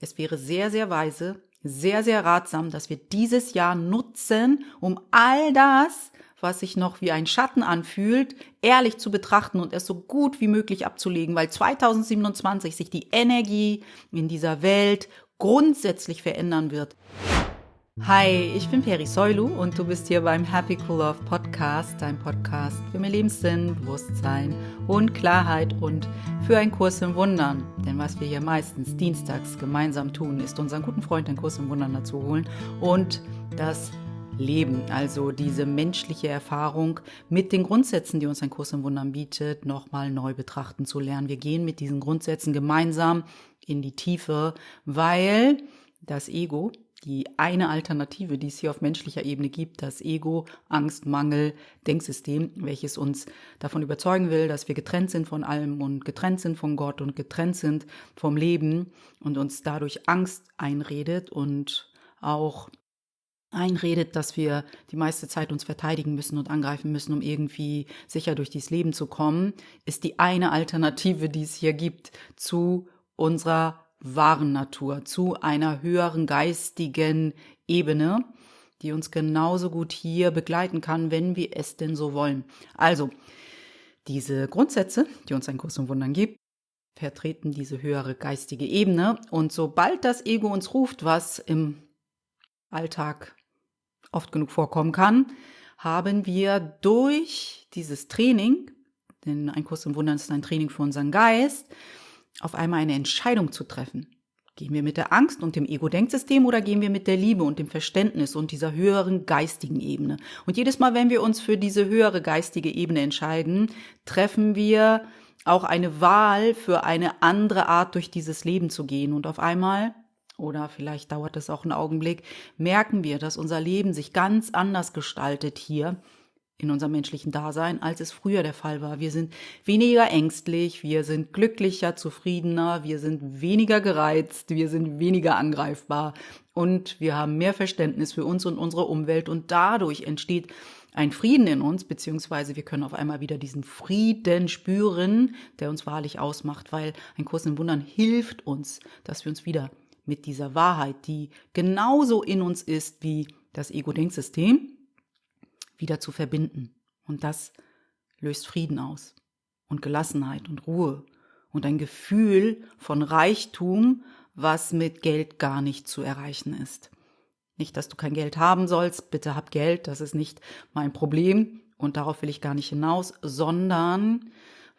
Es wäre sehr, sehr weise, sehr, sehr ratsam, dass wir dieses Jahr nutzen, um all das, was sich noch wie ein Schatten anfühlt, ehrlich zu betrachten und es so gut wie möglich abzulegen, weil 2027 sich die Energie in dieser Welt grundsätzlich verändern wird. Hi, ich bin Peri Soilu und du bist hier beim Happy Cool Love Podcast, dein Podcast für mehr Lebenssinn, Bewusstsein und Klarheit und für einen Kurs im Wundern. Denn was wir hier meistens dienstags gemeinsam tun, ist unseren guten Freund einen Kurs im Wundern dazu holen und das Leben, also diese menschliche Erfahrung mit den Grundsätzen, die uns ein Kurs im Wundern bietet, nochmal neu betrachten zu lernen. Wir gehen mit diesen Grundsätzen gemeinsam in die Tiefe, weil das Ego, die eine Alternative, die es hier auf menschlicher Ebene gibt, das Ego, Angst, Mangel, Denksystem, welches uns davon überzeugen will, dass wir getrennt sind von allem und getrennt sind von Gott und getrennt sind vom Leben und uns dadurch Angst einredet und auch einredet, dass wir die meiste Zeit uns verteidigen müssen und angreifen müssen, um irgendwie sicher durch dieses Leben zu kommen, ist die eine Alternative, die es hier gibt, zu unserer wahren Natur, zu einer höheren geistigen Ebene, die uns genauso gut hier begleiten kann, wenn wir es denn so wollen. Also, diese Grundsätze, die uns ein Kurs im Wundern gibt, vertreten diese höhere geistige Ebene. Und sobald das Ego uns ruft, was im Alltag oft genug vorkommen kann, haben wir durch dieses Training, denn ein Kurs im Wundern ist ein Training für unseren Geist, auf einmal eine Entscheidung zu treffen. Gehen wir mit der Angst und dem Ego-Denksystem oder gehen wir mit der Liebe und dem Verständnis und dieser höheren geistigen Ebene? Und jedes Mal, wenn wir uns für diese höhere geistige Ebene entscheiden, treffen wir auch eine Wahl für eine andere Art, durch dieses Leben zu gehen. Und auf einmal, oder vielleicht dauert es auch einen Augenblick, merken wir, dass unser Leben sich ganz anders gestaltet hier in unserem menschlichen Dasein, als es früher der Fall war. Wir sind weniger ängstlich, wir sind glücklicher, zufriedener, wir sind weniger gereizt, wir sind weniger angreifbar und wir haben mehr Verständnis für uns und unsere Umwelt und dadurch entsteht ein Frieden in uns, beziehungsweise wir können auf einmal wieder diesen Frieden spüren, der uns wahrlich ausmacht, weil ein Kurs im Wundern hilft uns, dass wir uns wieder mit dieser Wahrheit, die genauso in uns ist wie das Ego-Denksystem, wieder zu verbinden. Und das löst Frieden aus und Gelassenheit und Ruhe und ein Gefühl von Reichtum, was mit Geld gar nicht zu erreichen ist. Nicht, dass du kein Geld haben sollst, bitte hab Geld, das ist nicht mein Problem und darauf will ich gar nicht hinaus, sondern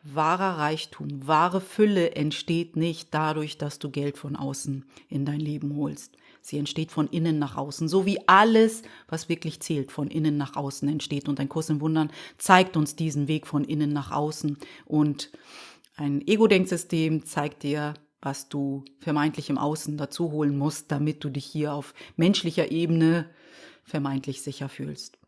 wahrer Reichtum, wahre Fülle entsteht nicht dadurch, dass du Geld von außen in dein Leben holst. Sie entsteht von innen nach außen, so wie alles, was wirklich zählt, von innen nach außen entsteht. Und ein Kurs im Wundern zeigt uns diesen Weg von innen nach außen. Und ein Ego-Denksystem zeigt dir, was du vermeintlich im Außen dazu holen musst, damit du dich hier auf menschlicher Ebene vermeintlich sicher fühlst.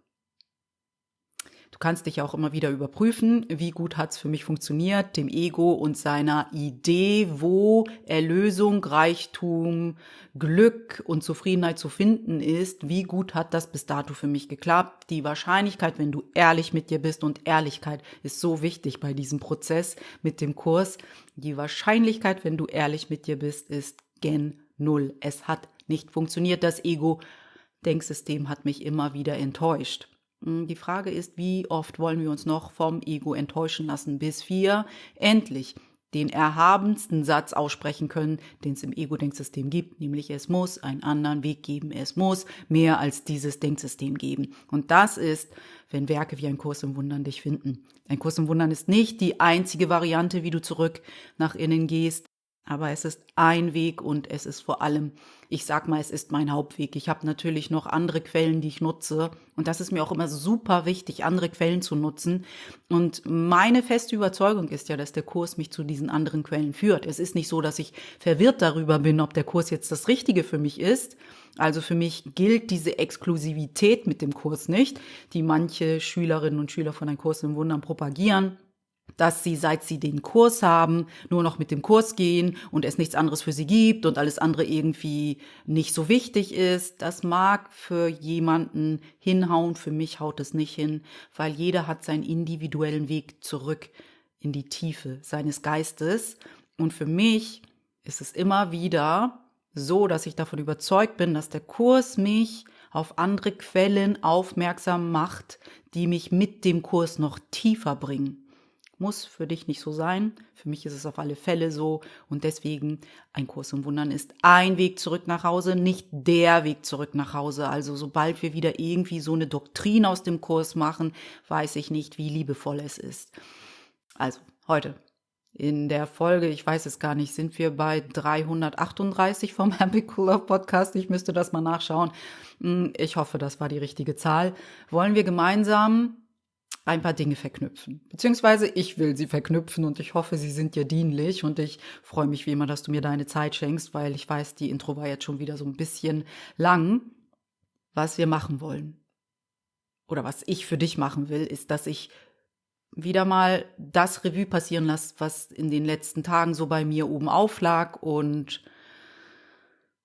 Du kannst dich auch immer wieder überprüfen, wie gut hat's für mich funktioniert, dem Ego und seiner Idee, wo Erlösung, Reichtum, Glück und Zufriedenheit zu finden ist. Wie gut hat das bis dato für mich geklappt? Die Wahrscheinlichkeit, wenn du ehrlich mit dir bist, und Ehrlichkeit ist so wichtig bei diesem Prozess mit dem Kurs, die Wahrscheinlichkeit, wenn du ehrlich mit dir bist, ist gen Null. Es hat nicht funktioniert. Das Ego-Denksystem hat mich immer wieder enttäuscht. Die Frage ist, wie oft wollen wir uns noch vom Ego enttäuschen lassen, bis wir endlich den erhabensten Satz aussprechen können, den es im Ego-Denksystem gibt, nämlich es muss einen anderen Weg geben, es muss mehr als dieses Denksystem geben. Und das ist, wenn Werke wie ein Kurs im Wundern dich finden. Ein Kurs im Wundern ist nicht die einzige Variante, wie du zurück nach innen gehst, aber es ist ein Weg und es ist vor allem, ich sag mal, es ist mein Hauptweg. Ich habe natürlich noch andere Quellen, die ich nutze. Und das ist mir auch immer super wichtig, andere Quellen zu nutzen. Und meine feste Überzeugung ist ja, dass der Kurs mich zu diesen anderen Quellen führt. Es ist nicht so, dass ich verwirrt darüber bin, ob der Kurs jetzt das Richtige für mich ist. Also für mich gilt diese Exklusivität mit dem Kurs nicht, die manche Schülerinnen und Schüler von einem Kurs im Wundern propagieren, dass sie, seit sie den Kurs haben, nur noch mit dem Kurs gehen und es nichts anderes für sie gibt und alles andere irgendwie nicht so wichtig ist. Das mag für jemanden hinhauen, für mich haut es nicht hin, weil jeder hat seinen individuellen Weg zurück in die Tiefe seines Geistes. Und für mich ist es immer wieder so, dass ich davon überzeugt bin, dass der Kurs mich auf andere Quellen aufmerksam macht, die mich mit dem Kurs noch tiefer bringen. Muss für dich nicht so sein. Für mich ist es auf alle Fälle so. Und deswegen, ein Kurs im Wundern ist ein Weg zurück nach Hause, nicht der Weg zurück nach Hause. Also sobald wir wieder irgendwie so eine Doktrin aus dem Kurs machen, weiß ich nicht, wie liebevoll es ist. Also heute in der Folge, ich weiß es gar nicht, sind wir bei 338 vom Happy Cool Love Podcast. Ich müsste das mal nachschauen. Ich hoffe, das war die richtige Zahl. Wollen wir gemeinsam ein paar Dinge verknüpfen. Beziehungsweise ich will sie verknüpfen und ich hoffe, sie sind dir dienlich und ich freue mich wie immer, dass du mir deine Zeit schenkst, weil ich weiß, die Intro war jetzt schon wieder so ein bisschen lang. Was wir machen wollen oder was ich für dich machen will, ist, dass ich wieder mal das Revue passieren lasse, was in den letzten Tagen so bei mir oben auflag. Und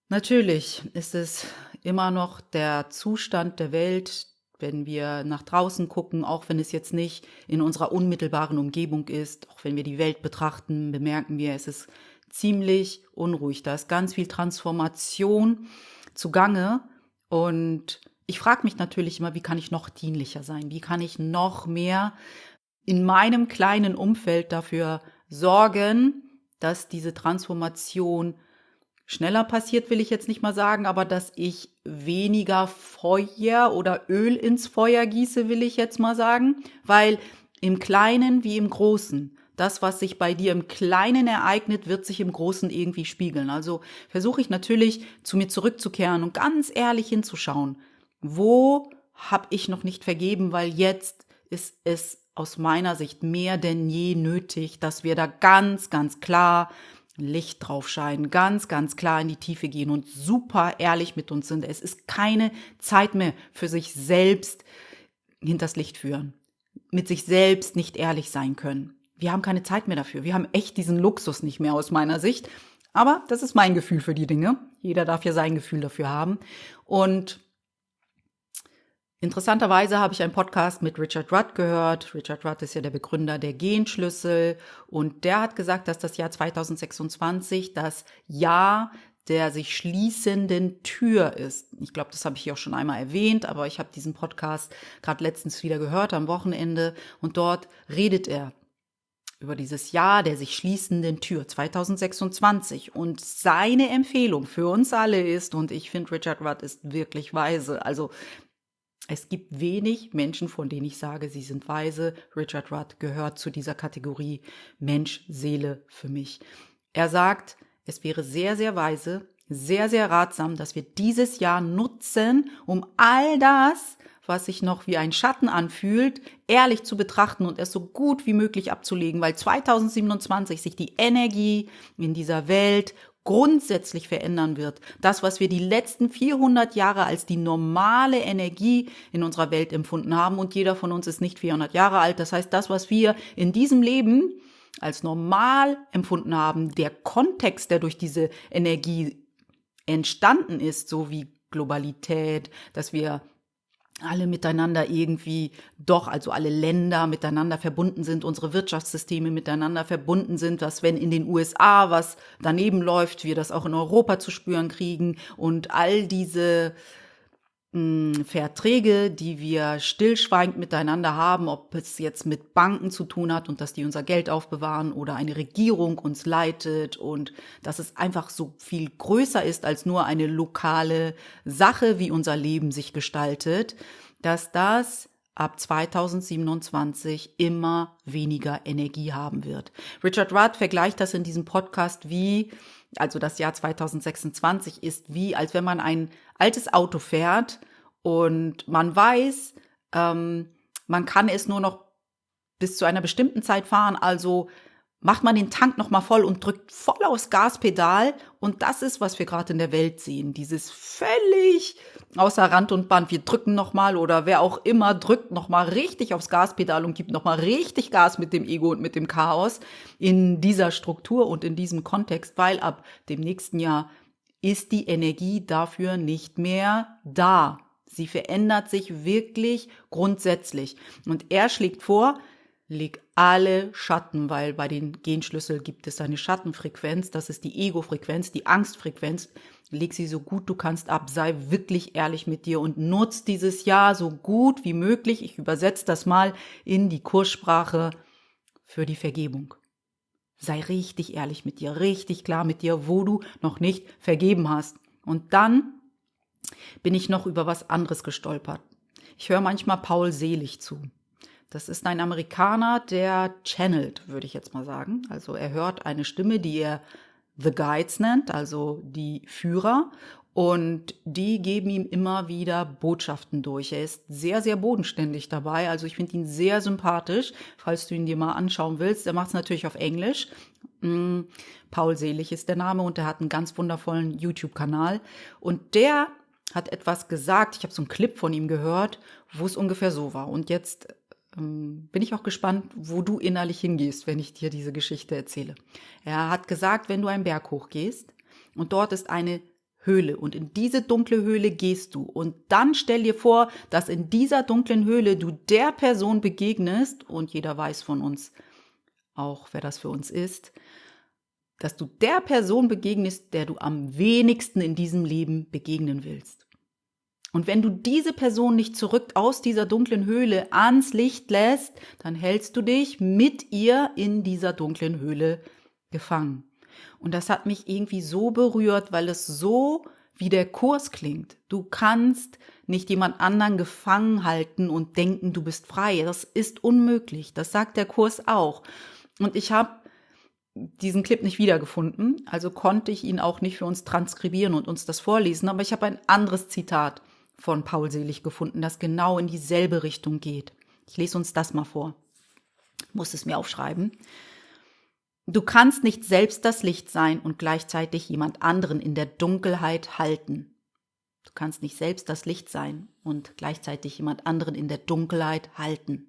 natürlich ist es immer noch der Zustand der Welt, wenn wir nach draußen gucken, auch wenn es jetzt nicht in unserer unmittelbaren Umgebung ist, auch wenn wir die Welt betrachten, bemerken wir, es ist ziemlich unruhig. Da ist ganz viel Transformation zugange. Und ich frage mich natürlich immer, wie kann ich noch dienlicher sein? Wie kann ich noch mehr in meinem kleinen Umfeld dafür sorgen, dass diese Transformation schneller passiert, will ich jetzt nicht mal sagen, aber dass ich weniger Feuer oder Öl ins Feuer gieße, will ich jetzt mal sagen, weil im Kleinen wie im Großen, das, was sich bei dir im Kleinen ereignet, wird sich im Großen irgendwie spiegeln. Also versuche ich natürlich, zu mir zurückzukehren und ganz ehrlich hinzuschauen, wo habe ich noch nicht vergeben, weil jetzt ist es aus meiner Sicht mehr denn je nötig, dass wir da ganz, ganz klar Licht drauf scheinen, ganz, ganz klar in die Tiefe gehen und super ehrlich mit uns sind. Es ist keine Zeit mehr für sich selbst hinters Licht führen, mit sich selbst nicht ehrlich sein können. Wir haben keine Zeit mehr dafür. Wir haben echt diesen Luxus nicht mehr aus meiner Sicht. Aber das ist mein Gefühl für die Dinge. Jeder darf ja sein Gefühl dafür haben. Und interessanterweise habe ich einen Podcast mit Richard Rudd gehört. Richard Rudd ist ja der Begründer der Genschlüssel und der hat gesagt, dass das Jahr 2026 das Jahr der sich schließenden Tür ist. Ich glaube, das habe ich hier auch schon einmal erwähnt, aber ich habe diesen Podcast gerade letztens wieder gehört am Wochenende und dort redet er über dieses Jahr der sich schließenden Tür 2026 und seine Empfehlung für uns alle ist, und ich finde, Richard Rudd ist wirklich weise, also es gibt wenig Menschen, von denen ich sage, sie sind weise. Richard Rudd gehört zu dieser Kategorie Mensch, Seele für mich. Er sagt, es wäre sehr, sehr weise, sehr, sehr ratsam, dass wir dieses Jahr nutzen, um all das, was sich noch wie ein Schatten anfühlt, ehrlich zu betrachten und es so gut wie möglich abzulegen, weil 2027 sich die Energie in dieser Welt grundsätzlich verändern wird. Das, was wir die letzten 400 Jahre als die normale Energie in unserer Welt empfunden haben, und jeder von uns ist nicht 400 Jahre alt. Das heißt, das, was wir in diesem Leben als normal empfunden haben, der Kontext, der durch diese Energie entstanden ist, so wie Globalität, dass wir alle miteinander irgendwie doch, also alle Länder miteinander verbunden sind, unsere Wirtschaftssysteme miteinander verbunden sind, dass wenn in den USA was daneben läuft, wir das auch in Europa zu spüren kriegen und all diese Verträge, die wir stillschweigend miteinander haben, ob es jetzt mit Banken zu tun hat und dass die unser Geld aufbewahren oder eine Regierung uns leitet und dass es einfach so viel größer ist als nur eine lokale Sache, wie unser Leben sich gestaltet, dass das ab 2027 immer weniger Energie haben wird. Richard Rudd vergleicht das in diesem Podcast also das Jahr 2026 ist wie, als wenn man ein altes Auto fährt und man weiß, man kann es nur noch bis zu einer bestimmten Zeit fahren, also macht man den Tank nochmal voll und drückt voll aufs Gaspedal. Und das ist, was wir gerade in der Welt sehen. Dieses völlig außer Rand und Band. Wir drücken nochmal oder wer auch immer drückt nochmal richtig aufs Gaspedal und gibt nochmal richtig Gas mit dem Ego und mit dem Chaos in dieser Struktur und in diesem Kontext, weil ab dem nächsten Jahr ist die Energie dafür nicht mehr da. Sie verändert sich wirklich grundsätzlich. Und er schlägt vor, leg alle Schatten, weil bei den Genschlüssel gibt es eine Schattenfrequenz, das ist die Ego-Frequenz, die Angstfrequenz. leg sie so gut du kannst ab, sei wirklich ehrlich mit dir und nutz dieses Jahr so gut wie möglich. Ich übersetze das mal in die Kurssprache für die Vergebung. Sei richtig ehrlich mit dir, richtig klar mit dir, wo du noch nicht vergeben hast. Und dann bin ich noch über was anderes gestolpert. Ich höre manchmal Paul Selig zu. Das ist ein Amerikaner, der channelt, würde ich jetzt mal sagen. Also er hört eine Stimme, die er The Guides nennt, also die Führer. Und die geben ihm immer wieder Botschaften durch. Er ist sehr, sehr bodenständig dabei. Also ich finde ihn sehr sympathisch, falls du ihn dir mal anschauen willst. Er macht es natürlich auf Englisch. Paul Selig ist der Name und er hat einen ganz wundervollen YouTube-Kanal. Und der hat etwas gesagt, ich habe so einen Clip von ihm gehört, wo es ungefähr so war. Und jetzt bin ich auch gespannt, wo du innerlich hingehst, wenn ich dir diese Geschichte erzähle. Er hat gesagt, wenn du einen Berg hochgehst und dort ist eine Höhle und in diese dunkle Höhle gehst du und dann stell dir vor, dass in dieser dunklen Höhle du der Person begegnest und jeder weiß von uns auch, wer das für uns ist, dass du der Person begegnest, der du am wenigsten in diesem Leben begegnen willst. Und wenn du diese Person nicht zurück aus dieser dunklen Höhle ans Licht lässt, dann hältst du dich mit ihr in dieser dunklen Höhle gefangen. Und das hat mich irgendwie so berührt, weil es so wie der Kurs klingt. Du kannst nicht jemand anderen gefangen halten und denken, du bist frei. Das ist unmöglich. Das sagt der Kurs auch. Und ich habe diesen Clip nicht wiedergefunden, also konnte ich ihn auch nicht für uns transkribieren und uns das vorlesen, aber ich habe ein anderes Zitat von Paul Selig gefunden, das genau in dieselbe Richtung geht. Ich lese uns das mal vor. Ich muss es mir aufschreiben. Du kannst nicht selbst das Licht sein und gleichzeitig jemand anderen in der Dunkelheit halten. Du kannst nicht selbst das Licht sein und gleichzeitig jemand anderen in der Dunkelheit halten.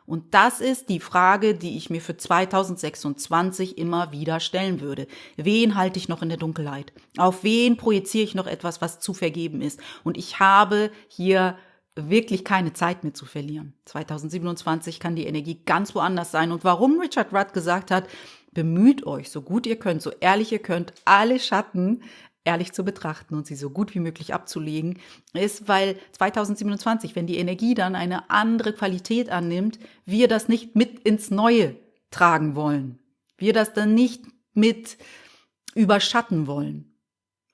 Und das ist die Frage, die ich mir für 2026 immer wieder stellen würde. Wen halte ich noch in der Dunkelheit? Auf wen projiziere ich noch etwas, was zu vergeben ist? Und ich habe hier wirklich keine Zeit mehr zu verlieren. 2027 kann die Energie ganz woanders sein. Und warum Richard Rudd gesagt hat, bemüht euch, so gut ihr könnt, so ehrlich ihr könnt, alle Schatten ehrlich zu betrachten und sie so gut wie möglich abzulegen, ist, weil 2027, wenn die Energie dann eine andere Qualität annimmt, wir das nicht mit ins Neue tragen wollen. Wir das dann nicht mit überschatten wollen.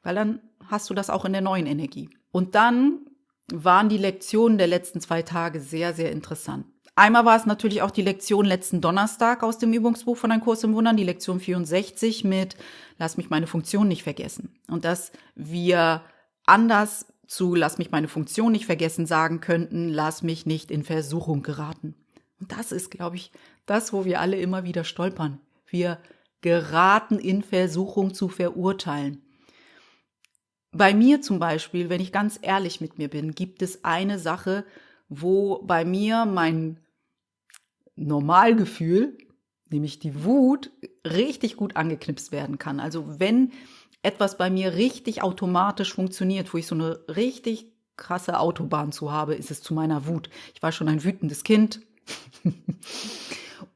Weil dann hast du das auch in der neuen Energie. Und dann waren die Lektionen der letzten 2 Tage sehr, sehr interessant. Einmal war es natürlich auch die Lektion letzten Donnerstag aus dem Übungsbuch von Ein Kurs im Wundern, die Lektion 64 mit Lass mich meine Funktion nicht vergessen. Und dass wir anders zu Lass mich meine Funktion nicht vergessen sagen könnten, lass mich nicht in Versuchung geraten. Und das ist, glaube ich, das, wo wir alle immer wieder stolpern. Wir geraten in Versuchung zu verurteilen. Bei mir zum Beispiel, wenn ich ganz ehrlich mit mir bin, gibt es eine Sache, wo bei mir mein Normalgefühl, nämlich die Wut, richtig gut angeknipst werden kann. Also wenn etwas bei mir richtig automatisch funktioniert, wo ich so eine richtig krasse Autobahn zu habe, ist es zu meiner Wut. Ich war schon ein wütendes Kind.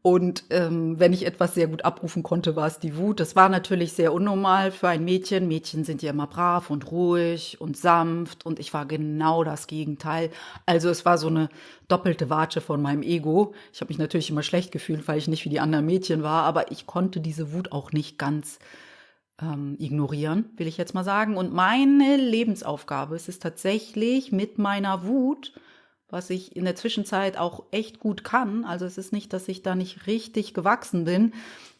Und wenn ich etwas sehr gut abrufen konnte, war es die Wut. Das war natürlich sehr unnormal für ein Mädchen. Mädchen sind ja immer brav und ruhig und sanft. Und ich war genau das Gegenteil. Also es war so eine doppelte Watsche von meinem Ego. Ich habe mich natürlich immer schlecht gefühlt, weil ich nicht wie die anderen Mädchen war. Aber ich konnte diese Wut auch nicht ganz ignorieren, will ich jetzt mal sagen. Und meine Lebensaufgabe ist es tatsächlich mit meiner Wut, was ich in der Zwischenzeit auch echt gut kann, also es ist nicht, dass ich da nicht richtig gewachsen bin,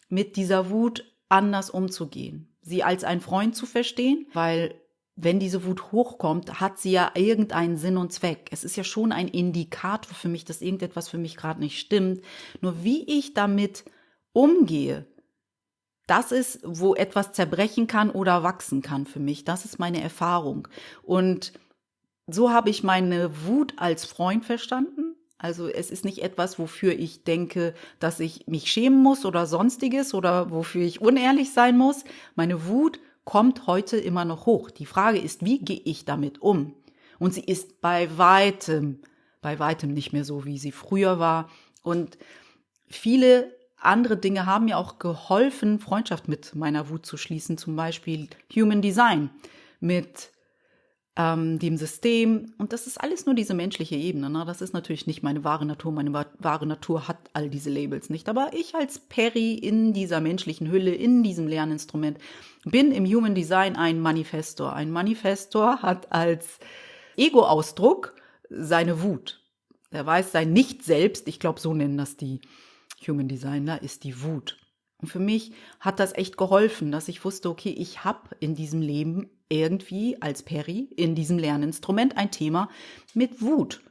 mit dieser Wut anders umzugehen. Sie als ein Freund zu verstehen, weil wenn diese Wut hochkommt, hat sie ja irgendeinen Sinn und Zweck. Es ist ja schon ein Indikator für mich, dass irgendetwas für mich gerade nicht stimmt. Nur wie ich damit umgehe, das ist, wo etwas zerbrechen kann oder wachsen kann für mich. Das ist meine Erfahrung. Und so habe ich meine Wut als Freund verstanden. Also es ist nicht etwas, wofür ich denke, dass ich mich schämen muss oder sonstiges oder wofür ich unehrlich sein muss. Meine Wut kommt heute immer noch hoch. Die Frage ist, wie gehe ich damit um? Und sie ist bei weitem nicht mehr so, wie sie früher war. Und viele andere Dinge haben mir auch geholfen, Freundschaft mit meiner Wut zu schließen, zum Beispiel Human Design. mit dem System. Und das ist alles nur diese menschliche Ebene. Ne? Das ist natürlich nicht meine wahre Natur. Meine wahre Natur hat all diese Labels nicht. Aber ich als Peri in dieser menschlichen Hülle, in diesem Lerninstrument, bin im Human Design ein Manifestor. Ein Manifestor hat als Ego-Ausdruck seine Wut. Er weiß sein Nicht-Selbst, ich glaube, so nennen das die Human Designer, ist die Wut. Und für mich hat das echt geholfen, dass ich wusste, okay, ich habe in diesem Leben irgendwie als Peri in diesem Lerninstrument ein Thema mit Wut.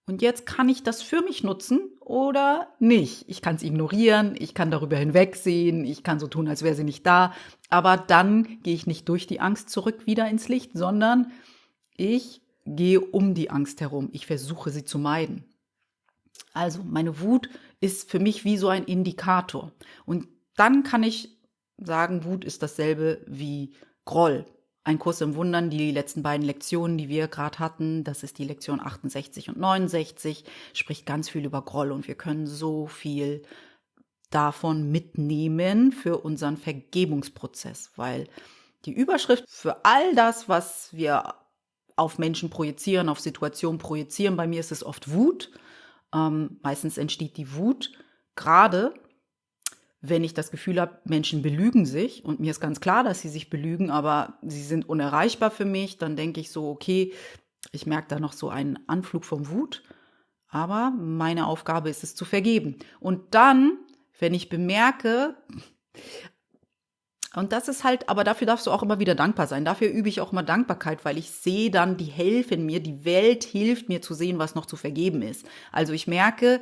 Und jetzt kann ich das für mich nutzen oder nicht. Ich kann es ignorieren, ich kann darüber hinwegsehen, ich kann so tun, als wäre sie nicht da. Aber dann gehe ich nicht durch die Angst zurück wieder ins Licht, sondern ich gehe um die Angst herum. Ich versuche sie zu meiden. Also meine Wut ist für mich wie so ein Indikator. Und dann kann ich sagen, Wut ist dasselbe wie Groll. Ein Kurs im Wundern, die letzten beiden Lektionen, die wir gerade hatten, das ist die Lektion 68 und 69, spricht ganz viel über Groll und wir können so viel davon mitnehmen für unseren Vergebungsprozess, weil die Überschrift für all das, was wir auf Menschen projizieren, auf Situationen projizieren, bei mir ist es oft Wut. Meistens entsteht die Wut gerade, wenn ich das Gefühl habe, Menschen belügen sich und mir ist ganz klar, dass sie sich belügen, aber sie sind unerreichbar für mich, dann denke ich so, okay, ich merke da noch so einen Anflug von Wut, aber meine Aufgabe ist es zu vergeben. Und dann, wenn ich bemerke, und das ist halt, aber dafür darfst du auch immer wieder dankbar sein. Dafür übe ich auch immer Dankbarkeit, weil ich sehe dann, die helfen mir, die Welt hilft mir zu sehen, was noch zu vergeben ist. Also ich merke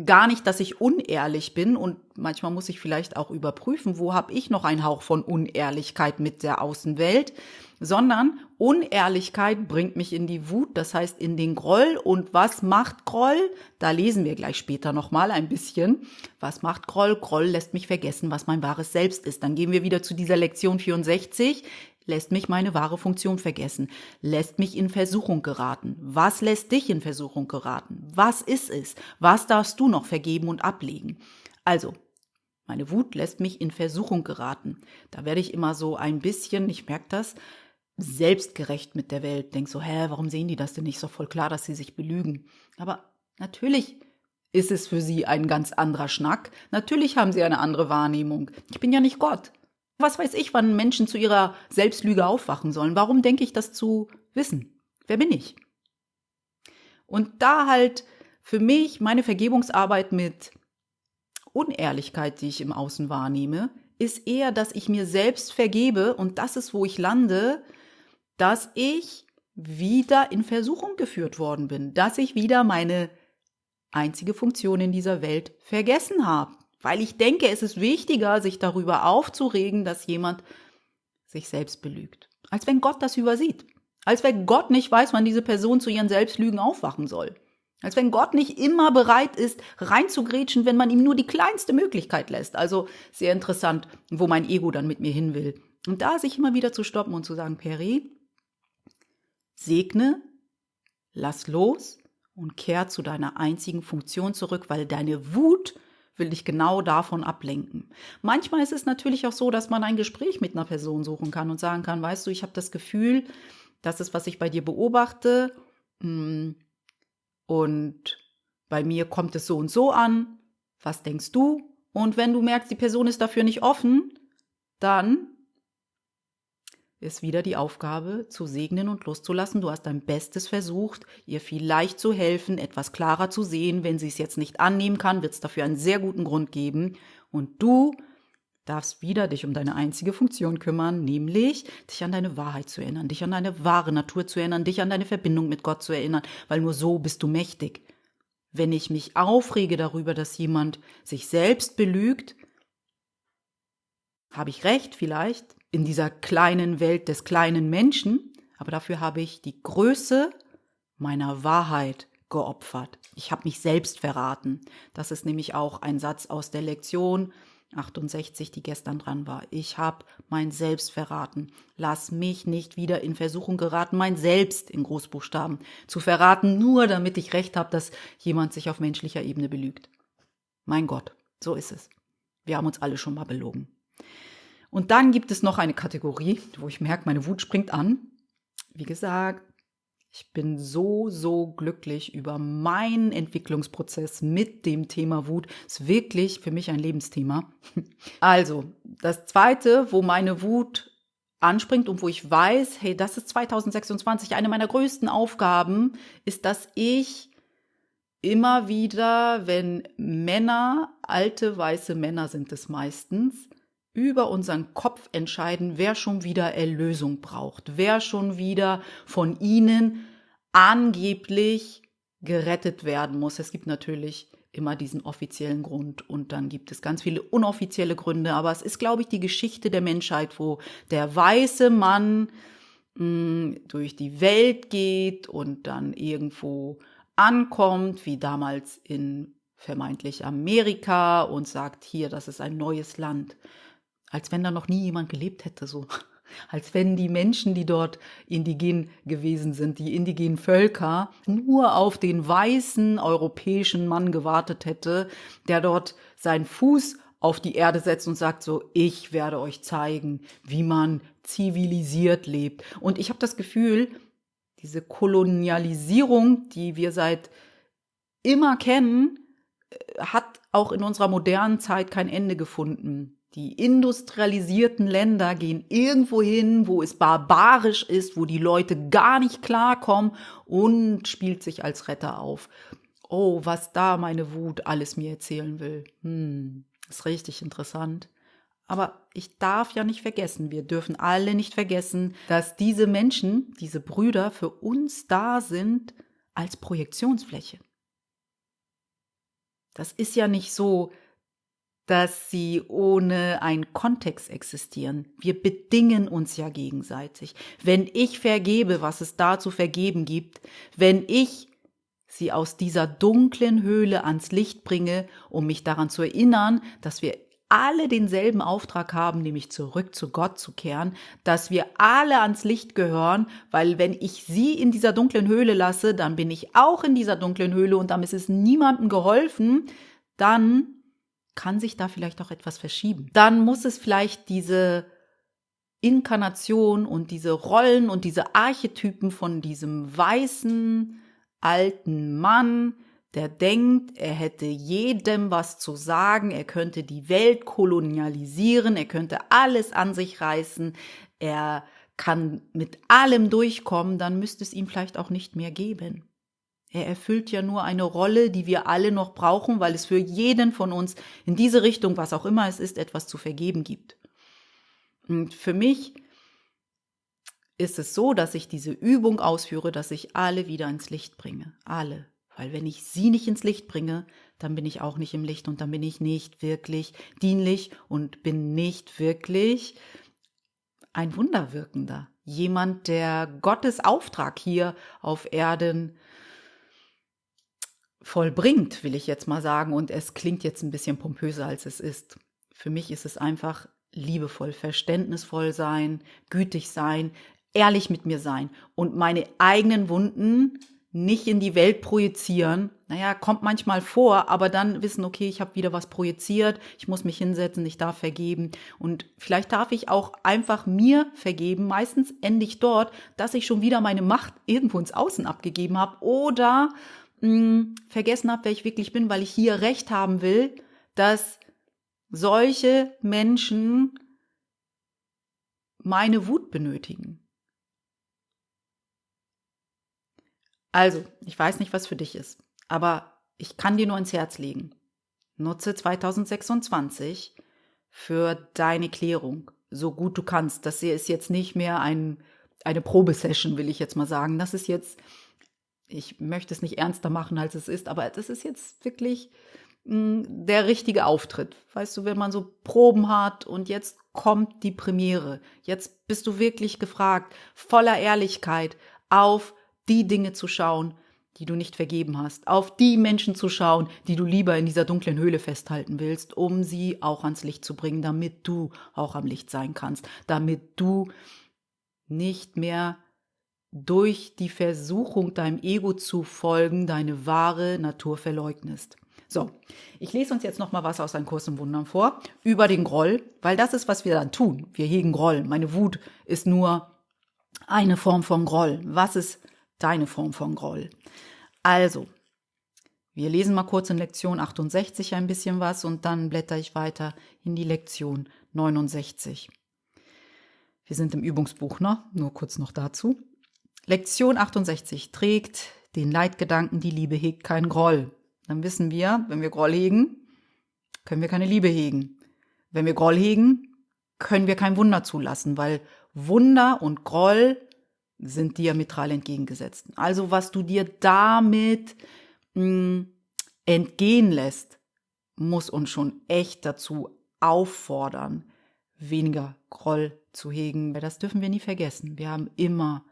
gar nicht, dass ich unehrlich bin und manchmal muss ich vielleicht auch überprüfen, wo habe ich noch einen Hauch von Unehrlichkeit mit der Außenwelt, sondern Unehrlichkeit bringt mich in die Wut, das heißt in den Groll. Und was macht Groll? Da lesen wir gleich später nochmal ein bisschen. Was macht Groll? Groll lässt mich vergessen, was mein wahres Selbst ist. Dann gehen wir wieder zu dieser Lektion 64. Lässt mich meine wahre Funktion vergessen, lässt mich in Versuchung geraten. Was lässt dich in Versuchung geraten? Was ist es? Was darfst du noch vergeben und ablegen? Also, meine Wut lässt mich in Versuchung geraten. Da werde ich immer so ein bisschen, ich merke das, selbstgerecht mit der Welt. Denk so, warum sehen die das denn nicht? Ist doch voll klar, dass sie sich belügen. Aber natürlich ist es für sie ein ganz anderer Schnack. Natürlich haben sie eine andere Wahrnehmung. Ich bin ja nicht Gott. Was weiß ich, wann Menschen zu ihrer Selbstlüge aufwachen sollen? Warum denke ich das zu wissen? Wer bin ich? Und da halt für mich meine Vergebungsarbeit mit Unehrlichkeit, die ich im Außen wahrnehme, ist eher, dass ich mir selbst vergebe und das ist, wo ich lande, dass ich wieder in Versuchung geführt worden bin, dass ich wieder meine einzige Funktion in dieser Welt vergessen habe. Weil ich denke, es ist wichtiger, sich darüber aufzuregen, dass jemand sich selbst belügt. Als wenn Gott das übersieht. Als wenn Gott nicht weiß, wann diese Person zu ihren Selbstlügen aufwachen soll. Als wenn Gott nicht immer bereit ist, reinzugrätschen, wenn man ihm nur die kleinste Möglichkeit lässt. Also sehr interessant, wo mein Ego dann mit mir hin will. Und da sich immer wieder zu stoppen und zu sagen, Peri, segne, lass los und kehr zu deiner einzigen Funktion zurück, weil deine Wut will dich genau davon ablenken. Manchmal ist es natürlich auch so, dass man ein Gespräch mit einer Person suchen kann und sagen kann, weißt du, ich habe das Gefühl, das ist, was ich bei dir beobachte und bei mir kommt es so und so an. Was denkst du? Und wenn du merkst, die Person ist dafür nicht offen, dann ist wieder die Aufgabe, zu segnen und loszulassen. Du hast dein Bestes versucht, ihr vielleicht zu helfen, etwas klarer zu sehen. Wenn sie es jetzt nicht annehmen kann, wird es dafür einen sehr guten Grund geben. Und du darfst wieder dich um deine einzige Funktion kümmern, nämlich dich an deine Wahrheit zu erinnern, dich an deine wahre Natur zu erinnern, dich an deine Verbindung mit Gott zu erinnern, weil nur so bist du mächtig. Wenn ich mich aufrege darüber, dass jemand sich selbst belügt, habe ich recht vielleicht in dieser kleinen Welt des kleinen Menschen, aber dafür habe ich die Größe meiner Wahrheit geopfert. Ich habe mich selbst verraten. Das ist nämlich auch ein Satz aus der Lektion 68, die gestern dran war. Ich habe mein Selbst verraten. Lass mich nicht wieder in Versuchung geraten, mein Selbst in Großbuchstaben zu verraten, nur damit ich recht habe, dass jemand sich auf menschlicher Ebene belügt. Mein Gott, so ist es. Wir haben uns alle schon mal belogen. Und dann gibt es noch eine Kategorie, wo ich merke, meine Wut springt an. Wie gesagt, ich bin so glücklich über meinen Entwicklungsprozess mit dem Thema Wut. Ist wirklich für mich ein Lebensthema. Also, das Zweite, wo meine Wut anspringt und wo ich weiß, hey, das ist 2026 eine meiner größten Aufgaben, ist, dass ich immer wieder, wenn Männer, alte weiße Männer sind es meistens, über unseren Kopf entscheiden, wer schon wieder Erlösung braucht, wer schon wieder von ihnen angeblich gerettet werden muss. Es gibt natürlich immer diesen offiziellen Grund und dann gibt es ganz viele unoffizielle Gründe, aber es ist, glaube ich, die Geschichte der Menschheit, wo der weiße Mann durch die Welt geht und dann irgendwo ankommt, wie damals in vermeintlich Amerika und sagt, hier, das ist ein neues Land. Als wenn da noch nie jemand gelebt hätte, so. Als wenn die Menschen, die dort indigen gewesen sind, die indigenen Völker, nur auf den weißen europäischen Mann gewartet hätte, der dort seinen Fuß auf die Erde setzt und sagt so, ich werde euch zeigen, wie man zivilisiert lebt. Und ich habe das Gefühl, diese Kolonialisierung, die wir seit immer kennen, hat auch in unserer modernen Zeit kein Ende gefunden. Die industrialisierten Länder gehen irgendwo hin, wo es barbarisch ist, wo die Leute gar nicht klarkommen und spielt sich als Retter auf. Oh, was da meine Wut alles mir erzählen will. Ist richtig interessant. Aber ich darf ja nicht vergessen, wir dürfen alle nicht vergessen, dass diese Menschen, diese Brüder für uns da sind als Projektionsfläche. Das ist ja nicht so, dass sie ohne einen Kontext existieren. Wir bedingen uns ja gegenseitig. Wenn ich vergebe, was es da zu vergeben gibt, wenn ich sie aus dieser dunklen Höhle ans Licht bringe, um mich daran zu erinnern, dass wir alle denselben Auftrag haben, nämlich zurück zu Gott zu kehren, dass wir alle ans Licht gehören, weil wenn ich sie in dieser dunklen Höhle lasse, dann bin ich auch in dieser dunklen Höhle und damit ist es niemandem geholfen, dann kann sich da vielleicht auch etwas verschieben. Dann muss es vielleicht diese Inkarnation und diese Rollen und diese Archetypen von diesem weißen, alten Mann, der denkt, er hätte jedem was zu sagen, er könnte die Welt kolonialisieren, er könnte alles an sich reißen, er kann mit allem durchkommen, dann müsste es ihn vielleicht auch nicht mehr geben. Er erfüllt ja nur eine Rolle, die wir alle noch brauchen, weil es für jeden von uns in diese Richtung, was auch immer es ist, etwas zu vergeben gibt. Und für mich ist es so, dass ich diese Übung ausführe, dass ich alle wieder ins Licht bringe. Alle. Weil wenn ich sie nicht ins Licht bringe, dann bin ich auch nicht im Licht und dann bin ich nicht wirklich dienlich und bin nicht wirklich ein Wunderwirkender. Jemand, der Gottes Auftrag hier auf Erden vollbringt, will ich jetzt mal sagen. Und es klingt jetzt ein bisschen pompöser, als es ist. Für mich ist es einfach liebevoll, verständnisvoll sein, gütig sein, ehrlich mit mir sein und meine eigenen Wunden nicht in die Welt projizieren. Naja, kommt manchmal vor, aber dann wissen, okay, ich habe wieder was projiziert, ich muss mich hinsetzen, ich darf vergeben. Und vielleicht darf ich auch einfach mir vergeben. Meistens ende ich dort, dass ich schon wieder meine Macht irgendwo ins Außen abgegeben habe oder vergessen habe, wer ich wirklich bin, weil ich hier Recht haben will, dass solche Menschen meine Wut benötigen. Also, ich weiß nicht, was für dich ist, aber ich kann dir nur ins Herz legen. Nutze 2026 für deine Klärung, so gut du kannst. Das hier ist jetzt nicht mehr eine Probesession, will ich jetzt mal sagen. Das ist jetzt, ich möchte es nicht ernster machen, als es ist, aber das ist jetzt wirklich der richtige Auftritt. Weißt du, wenn man so Proben hat und jetzt kommt die Premiere. Jetzt bist du wirklich gefragt, voller Ehrlichkeit auf die Dinge zu schauen, die du nicht vergeben hast, auf die Menschen zu schauen, die du lieber in dieser dunklen Höhle festhalten willst, um sie auch ans Licht zu bringen, damit du auch am Licht sein kannst, damit du nicht mehr durch die Versuchung, deinem Ego zu folgen, deine wahre Natur verleugnest, So, ich lese uns jetzt noch mal was aus Ein Kurs im Wundern vor über den Groll, weil das ist, was wir dann tun. Wir hegen Groll. Meine Wut ist nur eine Form von Groll. Was ist deine Form von Groll? Also, wir lesen mal kurz in Lektion 68 ein bisschen was und dann blätter ich weiter in die Lektion 69. Wir sind im Übungsbuch, ne? Nur kurz noch dazu. Lektion 68 trägt den Leitgedanken, die Liebe hegt keinen Groll. Dann wissen wir, wenn wir Groll hegen, können wir keine Liebe hegen. Wenn wir Groll hegen, können wir kein Wunder zulassen, weil Wunder und Groll sind diametral entgegengesetzt. Also was du dir damit entgehen lässt, muss uns schon echt dazu auffordern, weniger Groll zu hegen. Weil das dürfen wir nie vergessen. Wir haben immer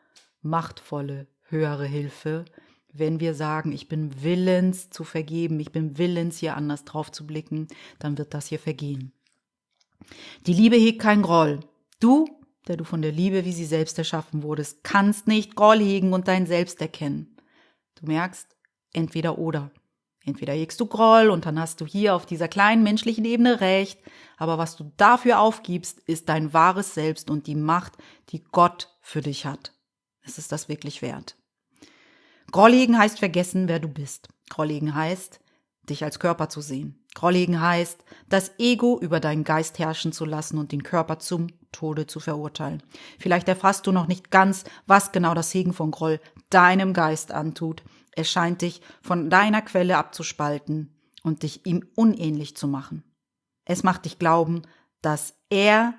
machtvolle, höhere Hilfe, wenn wir sagen, ich bin willens zu vergeben, ich bin willens, hier anders drauf zu blicken, dann wird das hier vergehen. Die Liebe hegt kein Groll. Du, der du von der Liebe, wie sie selbst erschaffen wurdest, kannst nicht Groll hegen und dein Selbst erkennen. Du merkst, entweder oder. Entweder hegst du Groll und dann hast du hier auf dieser kleinen menschlichen Ebene recht, aber was du dafür aufgibst, ist dein wahres Selbst und die Macht, die Gott für dich hat. Es ist das wirklich wert. Groll hegen heißt vergessen, wer du bist. Groll hegen heißt, dich als Körper zu sehen. Groll hegen heißt, das Ego über deinen Geist herrschen zu lassen und den Körper zum Tode zu verurteilen. Vielleicht erfasst du noch nicht ganz, was genau das Hegen von Groll deinem Geist antut. Es scheint dich von deiner Quelle abzuspalten und dich ihm unähnlich zu machen. Es macht dich glauben, dass er,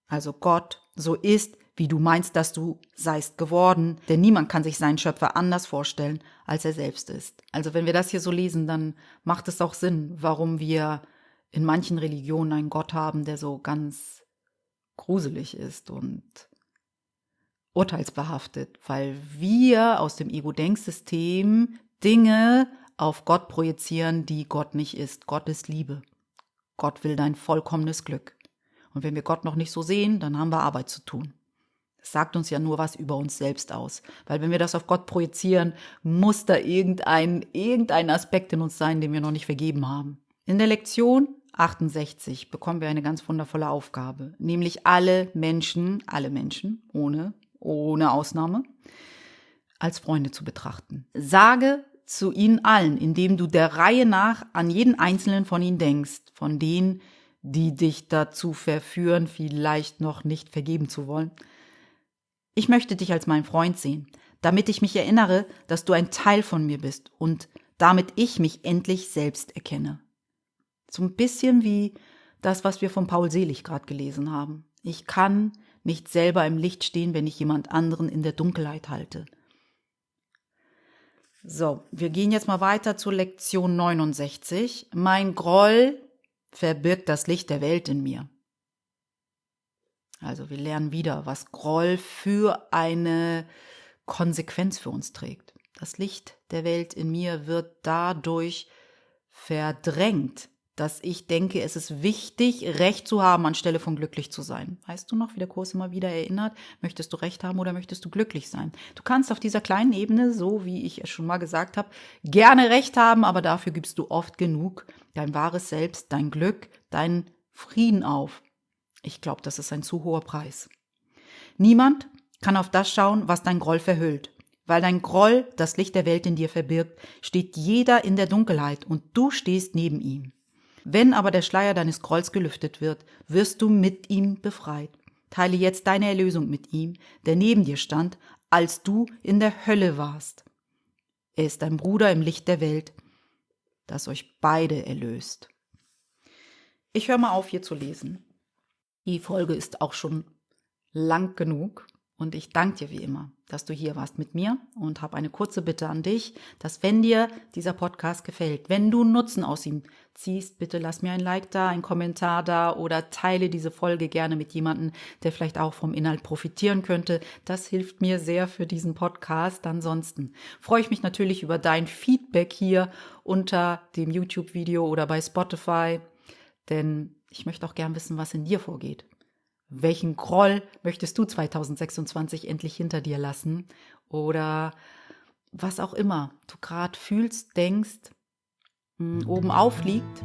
also Gott, so ist, wie du meinst, dass du seist geworden. Denn niemand kann sich seinen Schöpfer anders vorstellen, als er selbst ist. Also wenn wir das hier so lesen, dann macht es auch Sinn, warum wir in manchen Religionen einen Gott haben, der so ganz gruselig ist und urteilsbehaftet, weil wir aus dem Ego-Denksystem Dinge auf Gott projizieren, die Gott nicht ist. Gott ist Liebe. Gott will dein vollkommenes Glück. Und wenn wir Gott noch nicht so sehen, dann haben wir Arbeit zu tun. Das sagt uns ja nur was über uns selbst aus. Weil wenn wir das auf Gott projizieren, muss da irgendein Aspekt in uns sein, den wir noch nicht vergeben haben. In der Lektion 68 bekommen wir eine ganz wundervolle Aufgabe, nämlich alle Menschen, ohne Ausnahme, als Freunde zu betrachten. Sage zu ihnen allen, indem du der Reihe nach an jeden einzelnen von ihnen denkst, von denen, die dich dazu verführen, vielleicht noch nicht vergeben zu wollen. Ich möchte dich als meinen Freund sehen, damit ich mich erinnere, dass du ein Teil von mir bist und damit ich mich endlich selbst erkenne. So ein bisschen wie das, was wir von Paul Selig gerade gelesen haben. Ich kann nicht selber im Licht stehen, wenn ich jemand anderen in der Dunkelheit halte. So, wir gehen jetzt mal weiter zur Lektion 69. Mein Groll verbirgt das Licht der Welt in mir. Also wir lernen wieder, was Groll für eine Konsequenz für uns trägt. Das Licht der Welt in mir wird dadurch verdrängt, dass ich denke, es ist wichtig, Recht zu haben, anstelle von glücklich zu sein. Weißt du noch, wie der Kurs immer wieder erinnert? Möchtest du Recht haben oder möchtest du glücklich sein? Du kannst auf dieser kleinen Ebene, so wie ich es schon mal gesagt habe, gerne Recht haben, aber dafür gibst du oft genug dein wahres Selbst, dein Glück, deinen Frieden auf. Ich glaube, das ist ein zu hoher Preis. Niemand kann auf das schauen, was dein Groll verhüllt. Weil dein Groll das Licht der Welt in dir verbirgt, steht jeder in der Dunkelheit und du stehst neben ihm. Wenn aber der Schleier deines Grolls gelüftet wird, wirst du mit ihm befreit. Teile jetzt deine Erlösung mit ihm, der neben dir stand, als du in der Hölle warst. Er ist dein Bruder im Licht der Welt, das euch beide erlöst. Ich höre mal auf, hier zu lesen. Die Folge ist auch schon lang genug. Und ich danke dir wie immer, dass du hier warst mit mir und habe eine kurze Bitte an dich, dass wenn dir dieser Podcast gefällt, wenn du Nutzen aus ihm ziehst, bitte lass mir ein Like da, einen Kommentar da oder teile diese Folge gerne mit jemandem, der vielleicht auch vom Inhalt profitieren könnte. Das hilft mir sehr für diesen Podcast. Ansonsten freue ich mich natürlich über dein Feedback hier unter dem YouTube-Video oder bei Spotify, denn ich möchte auch gern wissen, was in dir vorgeht. Welchen Groll möchtest du 2026 endlich hinter dir lassen? Oder was auch immer du gerade fühlst, denkst, oben aufliegt,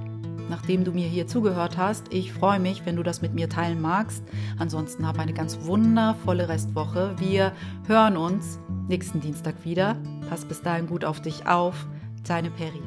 nachdem du mir hier zugehört hast. Ich freue mich, wenn du das mit mir teilen magst. Ansonsten hab eine ganz wundervolle Restwoche. Wir hören uns nächsten Dienstag wieder. Pass bis dahin gut auf dich auf. Deine Peri.